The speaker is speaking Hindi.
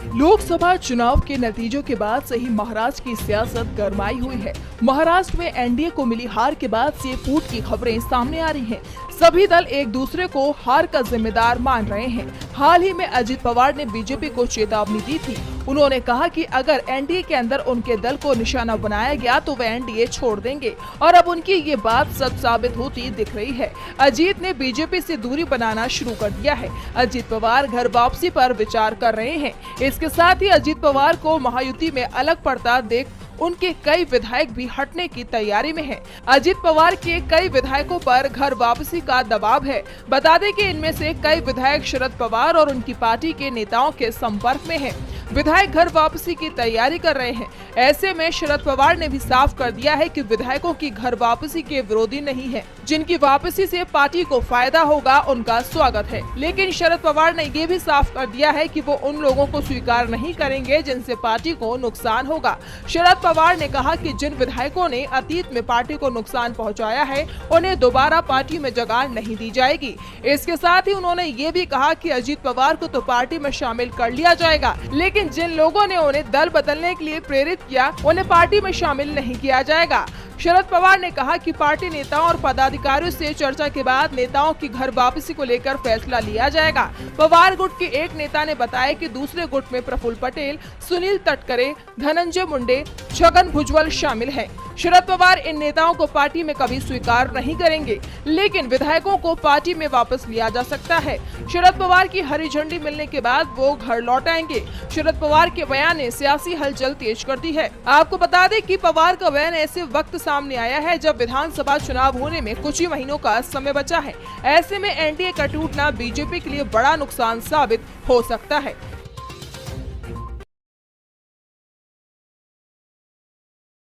लोकसभा चुनाव के नतीजों के बाद से ही महाराष्ट्र की सियासत गरमाई हुई है। महाराष्ट्र में एनडीए को मिली हार के बाद से फूट की खबरें सामने आ रही हैं। सभी दल एक दूसरे को हार का जिम्मेदार मान रहे हैं। हाल ही में अजित पवार ने बीजेपी को चेतावनी दी थी। उन्होंने कहा कि अगर एनडीए के अंदर उनके दल को निशाना बनाया गया तो वे एनडीए छोड़ देंगे और अब उनकी ये बात सच साबित होती दिख रही है। अजित ने बीजेपी से दूरी बनाना शुरू कर दिया है। अजित पवार घर वापसी पर विचार कर रहे हैं। इसके साथ ही अजित पवार को महायुति में अलग पड़ता देख उनके कई विधायक भी हटने की तैयारी में हैं। अजित पवार के कई विधायकों पर घर वापसी का दबाव है। बता दें कि इनमें से कई विधायक शरद पवार और उनकी पार्टी के नेताओं के संपर्क में हैं। विधायक घर वापसी की तैयारी कर रहे हैं। ऐसे में शरद पवार ने भी साफ कर दिया है कि विधायकों की घर वापसी के विरोधी नहीं है। जिनकी वापसी से पार्टी को फायदा होगा उनका स्वागत है। लेकिन शरद पवार ने ये भी साफ कर दिया है कि वो उन लोगों को स्वीकार नहीं करेंगे जिनसे पार्टी को नुकसान होगा। शरद पवार ने कहा कि जिन विधायकों ने अतीत में पार्टी को नुकसान पहुंचाया है उन्हें दोबारा पार्टी में जगह नहीं दी जाएगी। इसके साथ ही उन्होंने ये भी कहा कि अजित पवार को तो पार्टी में शामिल कर लिया जाएगा, लेकिन जिन लोगों ने उन्हें दल बदलने के लिए प्रेरित किया उन्हें पार्टी में शामिल नहीं किया जाएगा। शरद पवार ने कहा कि पार्टी नेताओं और पदाधिकारियों से चर्चा के बाद नेताओं की घर वापसी को लेकर फैसला लिया जाएगा। पवार गुट के एक नेता ने बताया कि दूसरे गुट में प्रफुल्ल पटेल, सुनील तटकरे, धनंजय मुंडे, छगन भुजबल शामिल हैं। शरद पवार इन नेताओं को पार्टी में कभी स्वीकार नहीं करेंगे, लेकिन विधायकों को पार्टी में वापस लिया जा सकता है। शरद पवार की हरी झंडी मिलने के बाद वो घर लौट आएंगे। शरद पवार के बयान ने सियासी हलचल तेज कर दी है। आपको बता दें कि पवार का बयान ऐसे वक्त सामने आया है जब विधानसभा चुनाव होने में कुछ ही महीनों का समय बचा है। ऐसे में एनडीए का टूटना बीजेपी के लिए बड़ा नुकसान साबित हो सकता है।